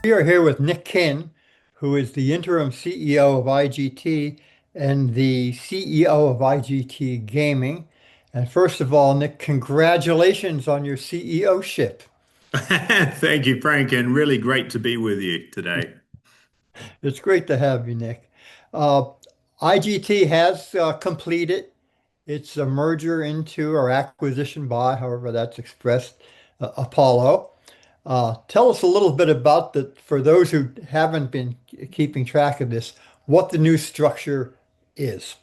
We are here with Nick Khin, who is the interim CEO of IGT and the CEO of IGT Gaming. And first of all, Nick, congratulations on your CEO-ship. Thank you, Frank, and really great to be with you today. It's great to have you, Nick. Uh, IGT has completed its merger into or acquisition by, however that's expressed, Apollo. Tell us a little bit about that for those who haven't been keeping track of this, what the new structure is.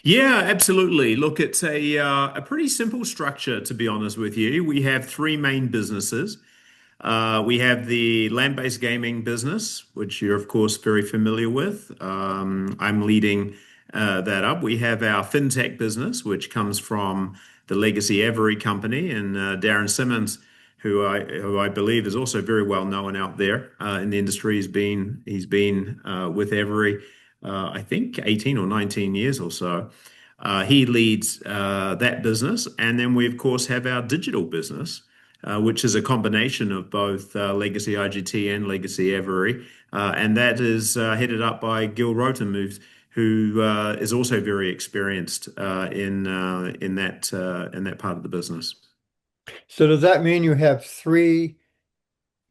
Yeah, absolutely. Look, it's a pretty simple structure, to be honest with you. We have three main businesses. We have the land-based gaming business, which you're of course very familiar with. I'm leading that up. We have our fintech business, which comes from the legacy Every company, and Darren Simmons, who I believe is also very well known out there in the industry. He's been with Every, I think 18 or 19 years or so. He leads that business, and then we of course have our digital business, which is a combination of both legacy IGT and legacy Every, and that is headed up by Gil Rotem, who is also very experienced in that part of the business. So does that mean you have three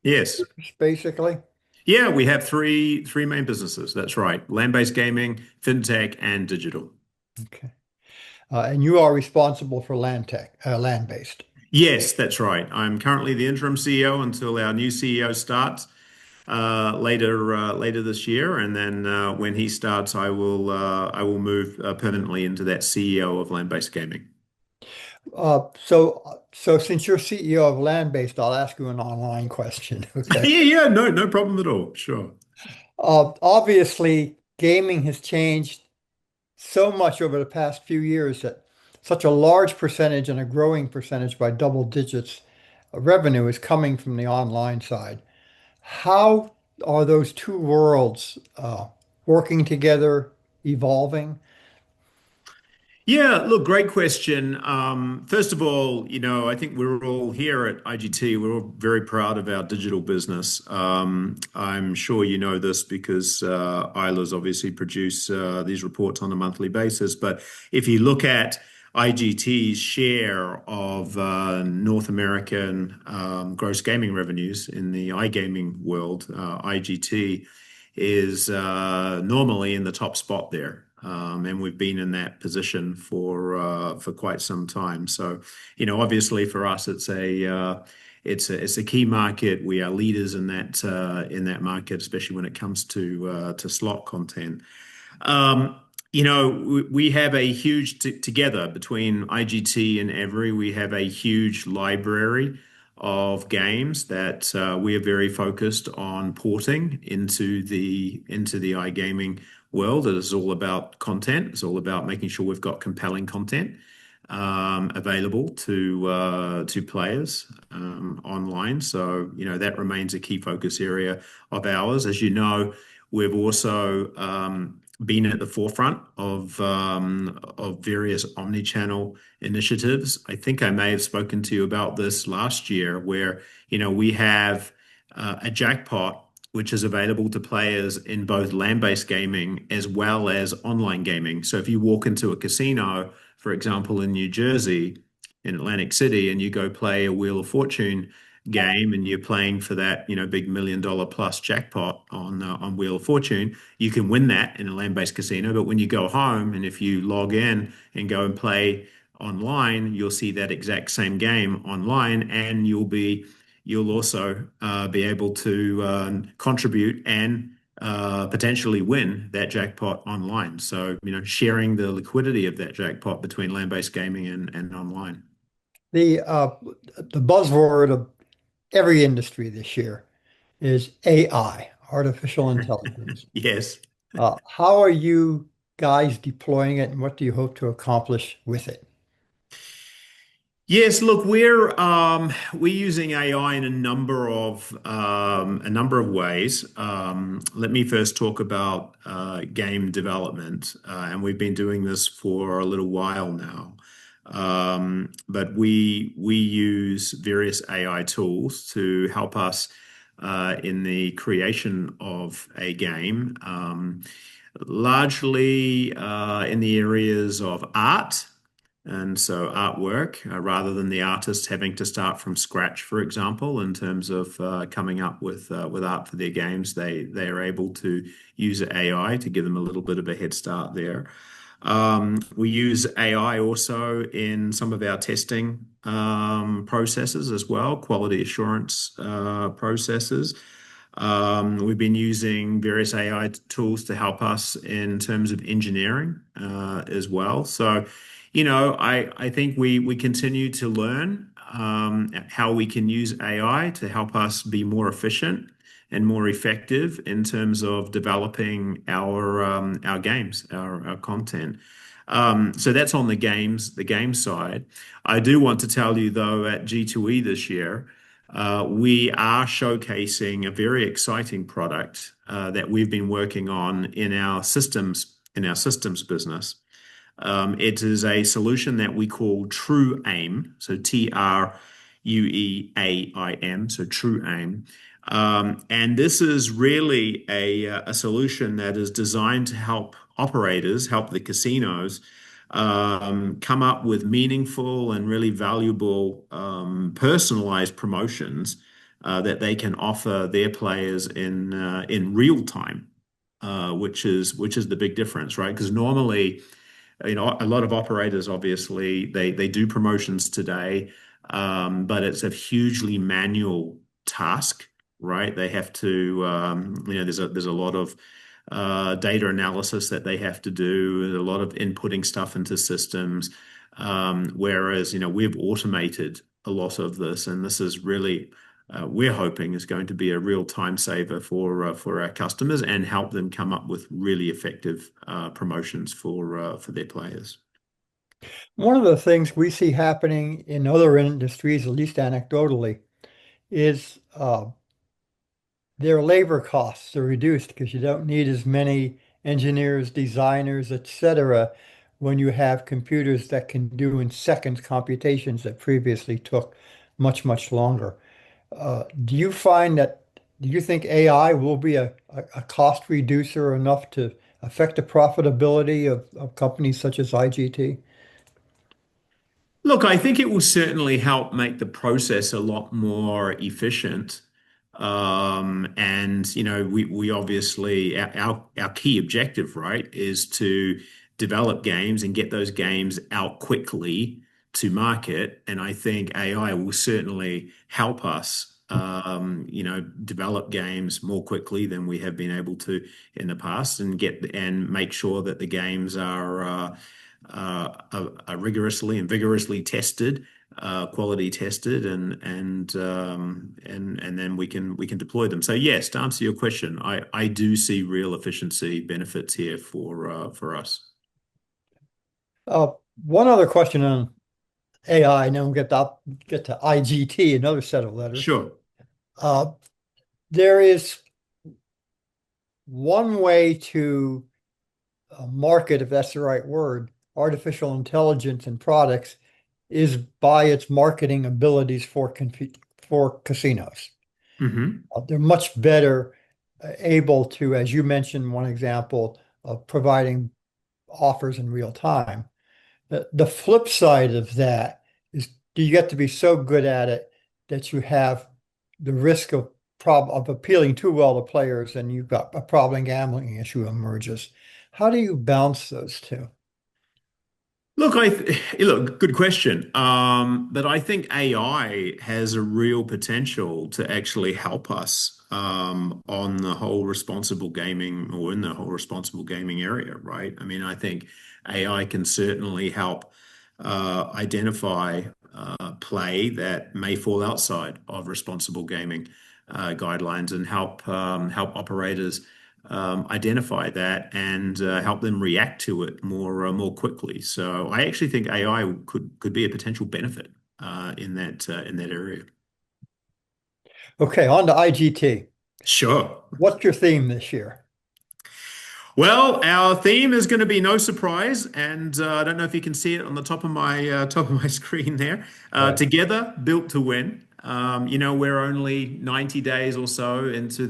Yes. basically? Yeah, we have three main businesses. That's right. Land-based gaming, fintech, and digital. Okay. And you are responsible for land-based. Yes, that's right. I'm currently the interim CEO until our new CEO starts later this year, and then when he starts, I will move permanently into that CEO of land-based gaming. So since you're CEO of land-based, I'll ask you an online question. Okay. Yeah, yeah, no problem at all. Sure. Obviously, gaming has changed so much over the past few years that such a large percentage and a growing percentage by double digits of revenue is coming from the online side. How are those two worlds working together, evolving? Yeah, look, great question. First of all, I think we're all here at IGT. We're all very proud of our digital business. I'm sure you know this because Eilers obviously produce these reports on a monthly basis. But if you look at IGT's share of North American gross gaming revenues in the iGaming world, IGT is normally in the top spot there. And we've been in that position for quite some time. So, obviously for us, it's a key market. We are leaders in that market, especially when it comes to slot content. We have a huge together between IGT and Every. We have a huge library of games that we are very focused on porting into the iGaming world. It is all about content. It's all about making sure we've got compelling content available to players online. So, that remains a key focus area of ours. As you know, we've also been at the forefront of various omni-channel initiatives. I think I may have spoken to you about this last year, where we have a jackpot which is available to players in both land-based gaming as well as online gaming. So if you walk into a casino, for example, in New Jersey, in Atlantic City, and you go play a Wheel of Fortune game and you're playing for that, big $1 million plus jackpot on Wheel of Fortune, you can win that in a land-based casino. But when you go home and if you log in and go and play online, you'll see that exact same game online, and you'll also be able to contribute and potentially win that jackpot online. So, sharing the liquidity of that jackpot between land-based gaming and online. The buzzword of every industry this year is AI, artificial intelligence. Yes. How are you guys deploying it, and what do you hope to accomplish with it? Yes, look, we're using AI in a number of ways. Let me first talk about game development, and we've been doing this for a little while now. But we use various AI tools to help us in the creation of a game, largely in the areas of art. And so artwork, rather than the artist having to start from scratch, for example, in terms of coming up with art for their games, they are able to use AI to give them a little bit of a head start there. We use AI also in some of our testing processes as well, quality assurance processes. We've been using various AI tools to help us in terms of engineering as well. So, I think we continue to learn how we can use AI to help us be more efficient and more effective in terms of developing our games, our content. So that's on the game side. I do want to tell you though, at G2E this year, we are showcasing a very exciting product that we've been working on in our systems business. It is a solution that we call True Aim, so TrueAIM, so True Aim. And this is really a solution that is designed to help operators, help the casinos come up with meaningful and really valuable personalized promotions that they can offer their players in real time, which is the big difference, right? Because normally, a lot of operators obviously they do promotions today, but it's a hugely manual task, right? They have to, there's a lot of data analysis that they have to do, a lot of inputting stuff into systems. Whereas, we've automated a lot of this, and this is really, we're hoping is going to be a real time saver for our customers and help them come up with really effective promotions for their players. One of the things we see happening in other industries, at least anecdotally, is their labor costs are reduced because you don't need as many engineers, designers, etc., when you have computers that can do in seconds computations that previously took much, much longer. Do you find that, do you think AI will be a cost reducer enough to affect the profitability of companies such as IGT? Look, I think it will certainly help make the process a lot more efficient. And we obviously our key objective, right, is to develop games and get those games out quickly to market. And I think AI will certainly help us, develop games more quickly than we have been able to in the past, and make sure that the games are rigorously and vigorously tested, quality tested, and then we can deploy them. So yes, to answer your question, I do see real efficiency benefits here for us. Uh, One other question on AI, and then we'll get to IGT, another set of letters. Sure. Uh, there is one way to market, if that's the right word, artificial intelligence and products is by its marketing abilities for casinos. Hmm. They're much better able to, as you mentioned, one example of providing offers in real time. The flip side of that is do you get to be so good at it that you have the risk of appealing too well to players and you've got a problem gambling issue emerges. How do you balance those two? Look, look, good question. But I think AI has a real potential to actually help us on the whole responsible gaming, or in the whole responsible gaming area, right? I mean, I think AI can certainly help identify play that may fall outside of responsible gaming guidelines, and help operators identify that and help them react to it more quickly. So I actually think AI could be a potential benefit in that area. Okay, on to IGT. Sure. What's your theme this year? Well, our theme is going to be no surprise, and I don't know if you can see it on the top of my screen there. Right. Together, built to win. We're only 90 days or so into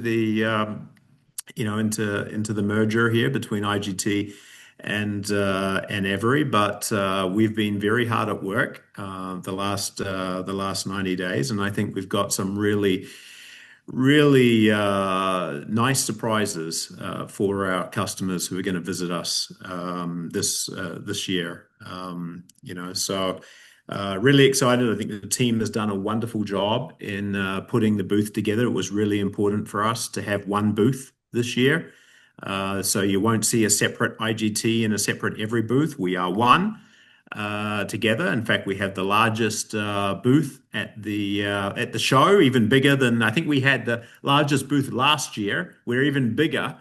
into the merger here between IGT and Every, but we've been very hard at work the last 90 days, and I think we've got some really nice surprises for our customers who are going to visit us this year. Really excited. I think the team has done a wonderful job in putting the booth together. It was really important for us to have one booth this year. So you won't see a separate IGT and a separate Every booth. We are one together. In fact, we have the largest booth at the show, even bigger than I think we had the largest booth last year. We're even bigger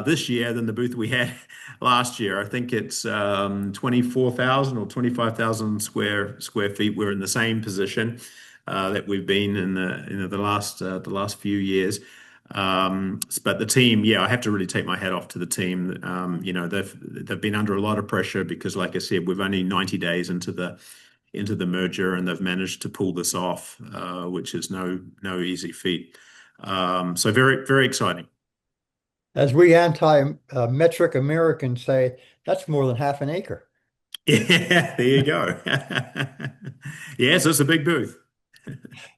this year than the booth we had last year. I think it's 24,000 or 25,000 square feet. We're in the same position that we've been in the last few years. But the team, yeah, I have to really take my hat off to the team. They've been under a lot of pressure because, like I said, we've only 90 days into the merger, and they've managed to pull this off, which is no easy feat. So very very exciting. As we anti-metric Americans say, that's more than half an acre. Yeah, there you go. Yes, it's a big booth.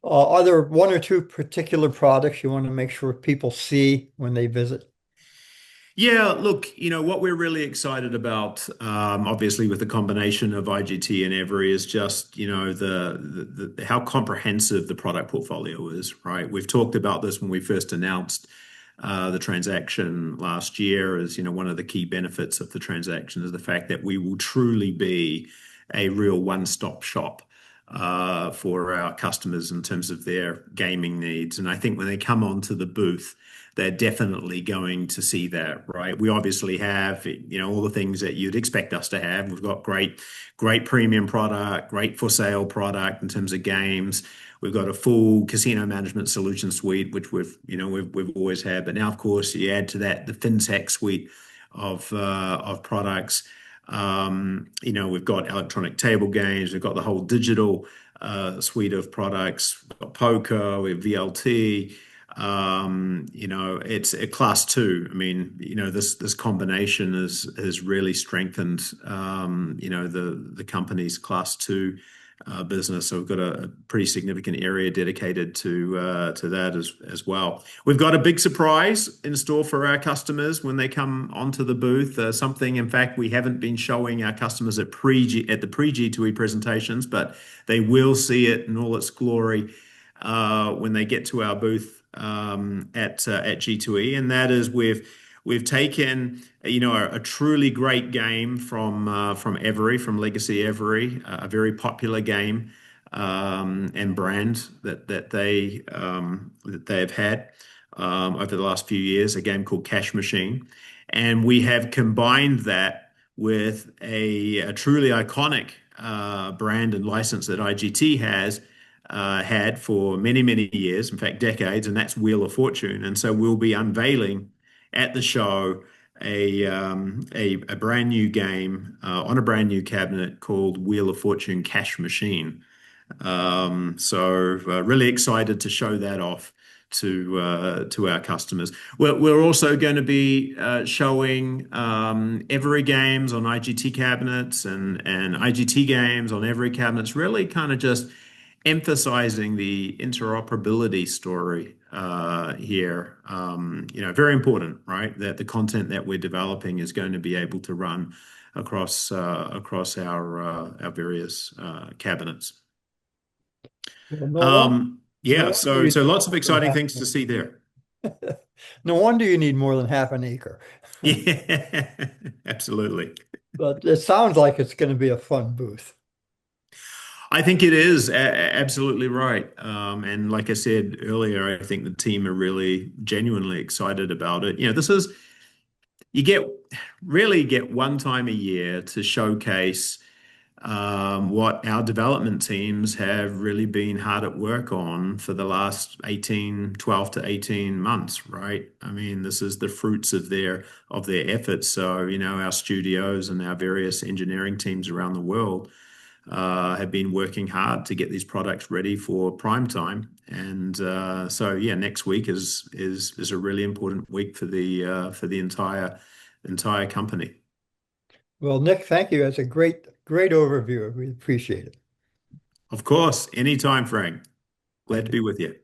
Are there one or two particular products you want to make sure people see when they visit? Yeah, look, what we're really excited about, obviously with the combination of IGT and Every is just, the how comprehensive the product portfolio is, right? We've talked about this when we first announced the transaction last year. As one of the key benefits of the transaction is the fact that we will truly be a real one-stop shop for our customers in terms of their gaming needs. And I think when they come onto the booth, they're definitely going to see that, right? We obviously have, all the things that you'd expect us to have. We've got great premium product, great for sale product in terms of games. We've got a full casino management solution suite, which we've always had. But now, of course, you add to that the FinTech suite of products. We've got electronic table games. We've got the whole digital suite of products. We've got poker. We have VLT. It's a class two. I mean, this combination has really strengthened, the company's class two business. So we've got a pretty significant area dedicated to that as well. We've got a big surprise in store for our customers when they come onto the booth. Something, in fact, we haven't been showing our customers at the pre-G2E presentations, but they will see it in all its glory when they get to our booth at G2E, and that is we've taken a truly great game from Every, from Legacy Every, a very popular game and brand that they have had over the last few years, a game called Cash Machine, and we have combined that with a truly iconic brand and license that IGT has had for many, many years, in fact, decades, and that's Wheel of Fortune. And so we'll be unveiling at the show a brand new game on a brand new cabinet called Wheel of Fortune Cash Machine. Really excited to show that off to our customers. We're also going to be showing Every games on IGT cabinets and IGT games on Every cabinets, really kind of just emphasizing the interoperability story here. Very important, right? That the content that we're developing is going to be able to run across our various cabinets. Well, no Yeah, wonder so you need lots of more than exciting half things to an see there. acre. No wonder you need more than half an acre. Yeah, absolutely. But it sounds like it's going to be a fun booth. I think it is absolutely right. And like I said earlier, I think the team are really genuinely excited about it. You really get one time a year to showcase what our development teams have really been hard at work on for the last 12 to 18 months, right? I mean, this is the fruits of their efforts. So, our studios and our various engineering teams around the world have been working hard to get these products ready for prime time. And so, yeah, next week is a really important week for the entire company. Well, Nick, thank you. That's a great overview. We appreciate it. Of course, anytime, Frank. Glad Thank to you. be with you.